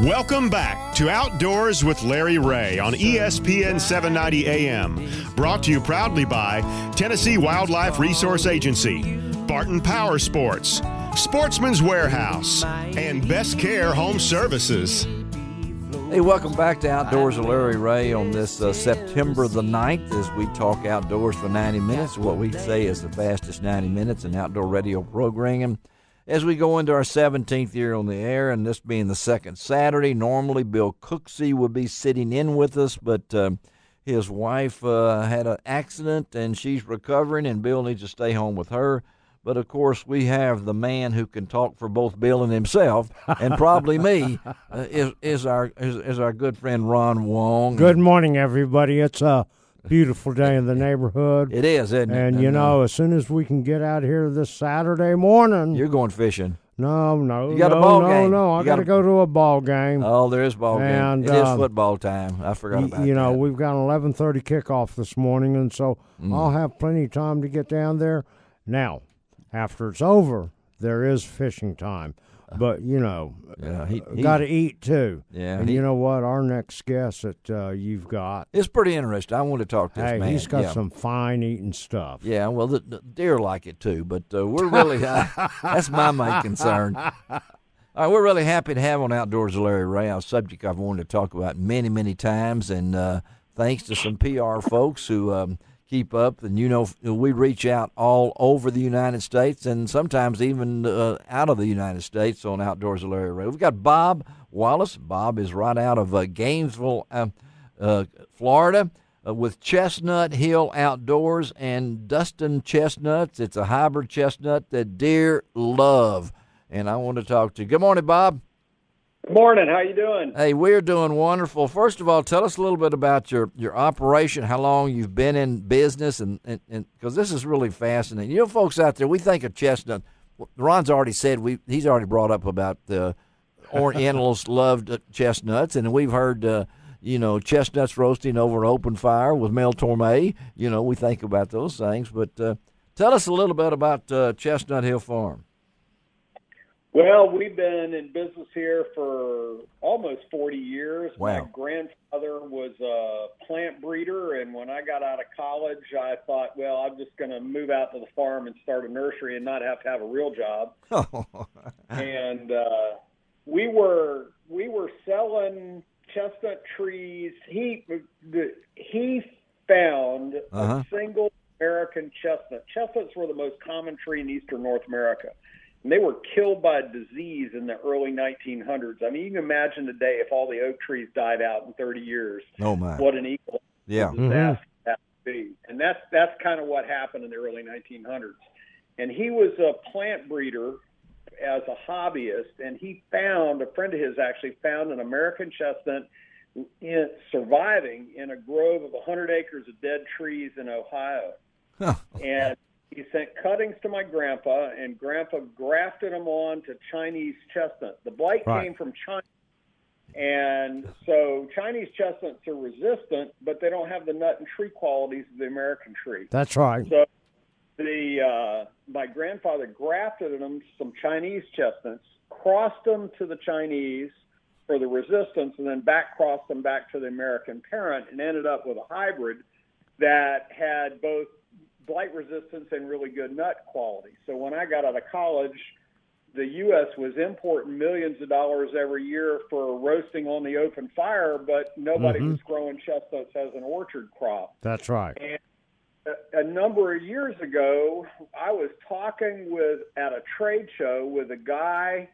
Welcome back to Outdoors with Larry Ray on ESPN 790 AM. Brought to you proudly by Tennessee Wildlife Resource Agency, Barton Power Sports, Sportsman's Warehouse, and Best Care Home Services. Hey, welcome back to Outdoors with Larry Ray on this September the 9th as we talk outdoors for 90 minutes, what we say is the fastest 90 minutes in outdoor radio programming. As we go into our 17th year on the air, and this being the second Saturday, normally Bill Cooksey would be sitting in with us, but his wife had an accident and she's recovering, and Bill needs to stay home with her. But, of course, we have the man who can talk for both Bill and himself, and probably me, is our good friend Ron Wong. Good morning, everybody. It's a beautiful day in the neighborhood. It is, isn't it? And, you know, as soon as we can get out here this Saturday morning. You're going fishing. No. You got a ball game. No, I got to go to a ball game. Oh, there is ball game. It is football time. I forgot about that. You know, we've got an 11:30 kickoff this morning, and so I'll have plenty of time to get down there. Now, after it's over, there is fishing time. But, you know, got to eat, too. Yeah. And you know what? Our next guest that you've got. It's pretty interesting. I want to talk to this man. He's got some fine eating stuff. Yeah, well, the deer like it, too. But we're really, that's my main concern. All right, we're really happy to have on Outdoors with Larry Ray, a subject I've wanted to talk about many, many times. And thanks to some PR folks who keep up, and you know we reach out all over the United States and sometimes even out of the United States on Outdoors with Larry Ray. We've got Bob Wallace. Bob is right out of Gainesville, Florida, with Chestnut Hill Outdoors and Dustin Chestnuts. It's a hybrid chestnut that deer love, and I want to talk to you. Good morning, Bob. Good morning. How you doing? Hey, we're doing wonderful. First of all, tell us a little bit about your operation, how long you've been in business, and because this is really fascinating. You know, folks out there, we think of chestnut. Ron's already said he's already brought up about the Orientals loved chestnuts, and we've heard chestnuts roasting over an open fire with Mel Torme. You know, we think about those things. But tell us a little bit about Chestnut Hill Farm. Well, we've been in business here for almost 40 years. Wow. My grandfather was a plant breeder, and when I got out of college, I thought, well, I'm just going to move out to the farm and start a nursery and not have to have a real job. And we were selling chestnut trees. He found a single American chestnut. Chestnuts were the most common tree in eastern North America. And they were killed by disease in the early 1900s. I mean, you can imagine today if all the oak trees died out in 30 years. Oh, my. What an equal disaster that would be. And that's kind of what happened in the early 1900s. And he was a plant breeder as a hobbyist, and a friend of his actually found an American chestnut surviving in a grove of 100 acres of dead trees in Ohio. And he sent cuttings to my grandpa, and Grandpa grafted them on to Chinese chestnut. The blight came from China, and so Chinese chestnuts are resistant, but they don't have the nut and tree qualities of the American tree. That's right. So my grandfather grafted them some Chinese chestnuts, crossed them to the Chinese for the resistance, and then crossed them back to the American parent, and ended up with a hybrid that had both blight resistance and really good nut quality. So when I got out of college, the U.S. was importing millions of dollars every year for roasting on the open fire, but nobody was growing chestnuts as an orchard crop. That's right. And a number of years ago, I was talking at a trade show with a guy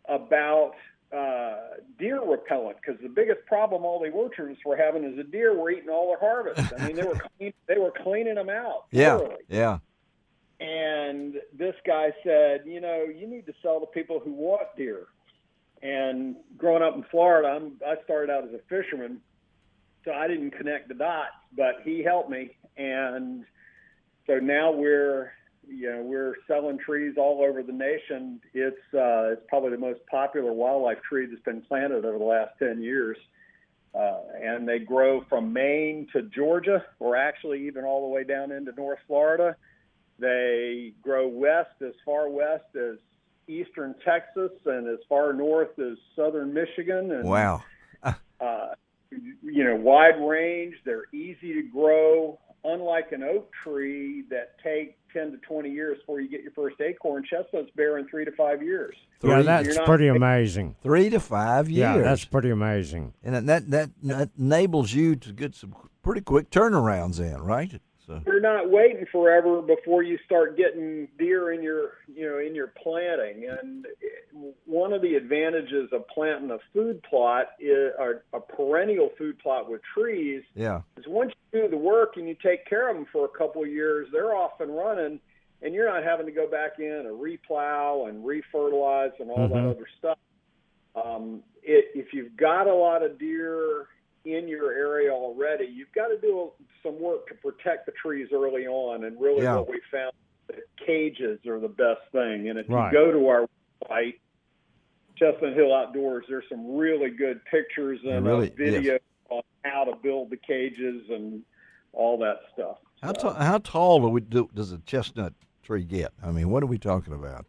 about deer repellent, because the biggest problem all the orchards were having is the deer were eating all their harvest. I mean, they were cleaning them out. Yeah, thoroughly. yeah. And this guy said, you need to sell to people who want deer. And growing up in Florida, I started out as a fisherman, so I didn't connect the dots, but he helped me. And so now we're selling trees all over the nation. It's probably the most popular wildlife tree that's been planted over the last 10 years. And they grow from Maine to Georgia, or actually even all the way down into North Florida. They grow west, as far west as eastern Texas and as far north as southern Michigan. And, wow. Wide range. They're easy to grow. Unlike an oak tree that take 10 to 20 years before you get your first acorn, chestnuts bear in 3 to 5 years. Yeah, that's pretty amazing. 3 to 5 years. Yeah, that's pretty amazing. And that enables you to get some pretty quick turnarounds in, right? So you're not waiting forever before you start getting deer in your planting. And one of the advantages of planting a food plot or a perennial food plot with trees is once you do the work and you take care of them for a couple of years, they're off and running, and you're not having to go back in and replow and refertilize and all that other stuff. If you've got a lot of deer in your area already, you've got to do some work to protect the trees early on. And really what we found, that cages are the best thing. And if you go to our website, Chestnut Hill Outdoors, there's some really good pictures and videos on how to build the cages and all that stuff. How tall does a chestnut tree get? I mean, what are we talking about?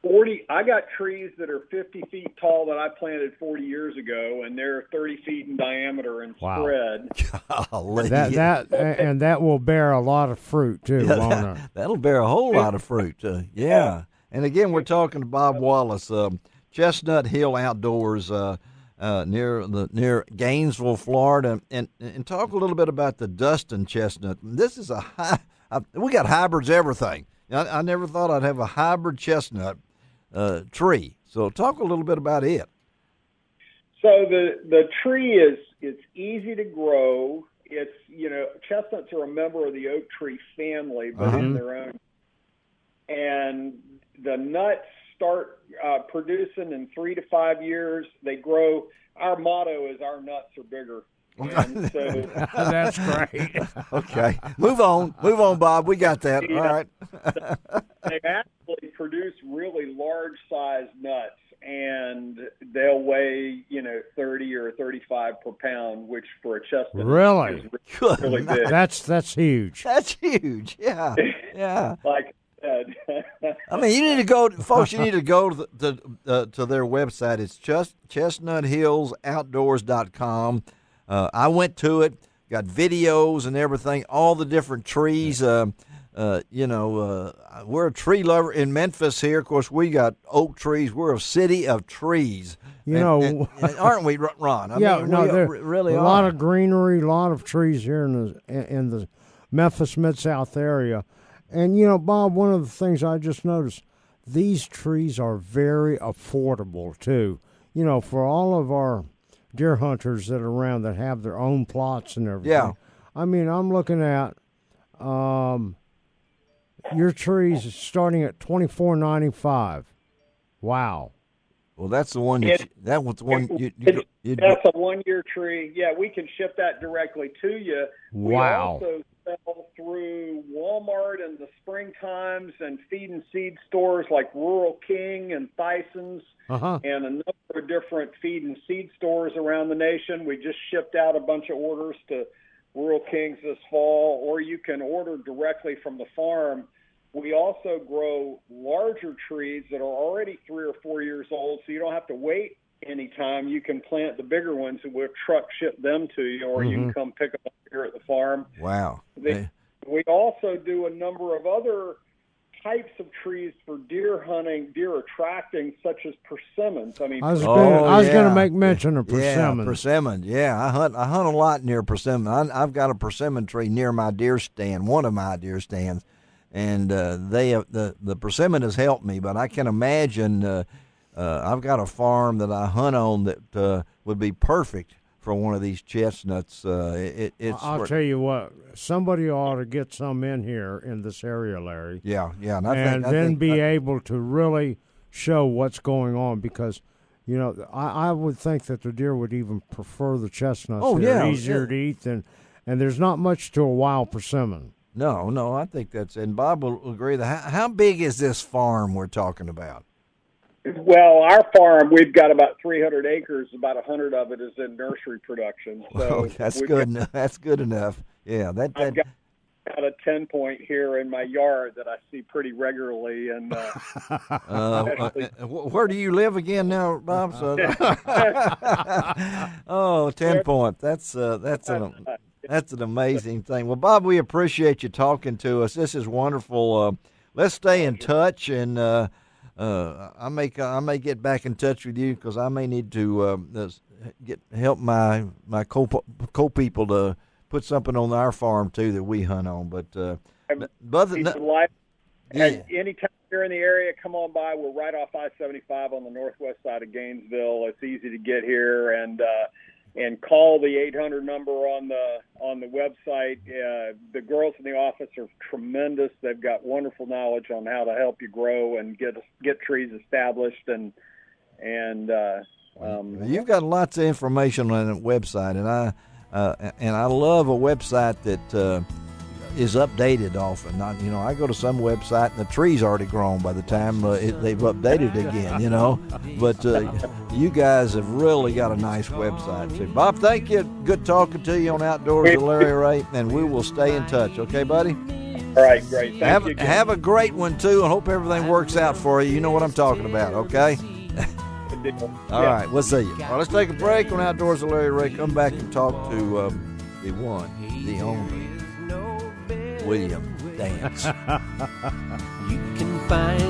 40. I got trees that are 50 feet tall that I planted 40 years ago, and they're 30 feet in diameter and spread. Golly. That will bear a lot of fruit too. That'll bear a whole lot of fruit. And again, we're talking to Bob Wallace, Chestnut Hill Outdoors, near Gainesville, Florida, and talk a little bit about the Dustin chestnut. This is we got hybrids, everything. I never thought I'd have a hybrid chestnut tree. So talk a little bit about it. So the tree it's easy to grow. It's chestnuts are a member of the oak tree family, but in their own. And the nuts start producing in 3 to 5 years. They grow. Our motto is our nuts are bigger. And so, that's great. Okay, move on, Bob. We got that. All right. They actually produce really large-sized nuts, and they'll weigh 30 or 35 per pound, which for a chestnut really is really big. That's huge. That's huge. Yeah, yeah. Like I said. I mean, you need to go, folks. You need to go to their website. It's chestnuthillsoutdoors.com. I went to it, got videos and everything, all the different trees. We're a tree lover in Memphis here. Of course, we got oak trees. We're a city of trees. Aren't we, Ron? I mean, there really a are. lot of greenery, a lot of trees here in the Memphis Mid-South area. And, Bob, one of the things I just noticed, these trees are very affordable, too. For all of our deer hunters that are around that have their own plots and everything. Yeah. I mean, I'm looking at your trees starting at $24.95. Wow. Well, that's the one. That's a 1-year tree. Yeah, we can ship that directly to you. Wow. We also sell through Walmart in the spring times and feed and seed stores like Rural King and Tyson's and a number of different feed and seed stores around the nation. We just shipped out a bunch of orders to Rural King's this fall, or you can order directly from the farm. We also grow larger trees that are already 3 or 4 years old, so you don't have to wait any time. You can plant the bigger ones, and we'll truck ship them to you, or you can come pick them up here at the farm. Wow. We also do a number of other types of trees for deer hunting, deer attracting, such as persimmons. I mean, I was going to make mention of persimmons. Yeah, persimmon. Yeah, I hunt a lot near persimmon. I've got a persimmon tree near my deer stand, one of my deer stands, and the persimmon has helped me. But I can imagine I've got a farm that I hunt on that would be perfect for one of these chestnuts. I'll tell you what, somebody ought to get some in here in this area, Larry. Yeah, and I think be able to really show what's going on, because, I would think that the deer would even prefer the chestnuts. Oh, They're easier to eat and there's not much to a wild persimmon. No, I think and Bob will agree that. How big is this farm we're talking about? Well, our farm, we've got about 300 acres. About 100 of it is in nursery production. So that's good. That's good enough. Yeah, got a 10-point here in my yard that I see pretty regularly, and where do you live again now, Bob? So, 10-point. That's an amazing thing. Well, Bob, we appreciate you talking to us. This is wonderful. Let's stay in touch, and I may get back in touch with you because I may need to help my co-people to put something on our farm too that we hunt on. But anytime you're in the area, come on by. We're right off I-75 on the northwest side of Gainesville. It's easy to get here, and call the 800 number on the website. The girls in the office are tremendous. They've got wonderful knowledge on how to help you grow and get trees established. And you've got lots of information on the website, and I love a website that is updated often. I go to some website and the tree's already grown by the time they've updated it again. But you guys have really got a nice website too. Bob, thank you. Good talking to you on Outdoors with Larry Ray, and we will stay in touch. Okay, buddy? All right, great. Thank you. Have a great one too. I hope everything works out for you. You know what I'm talking about. Okay. All right, we'll see you. All right, let's take a break on Outdoors with Larry Ray. Come back and talk to the one, the only William Dance. You can find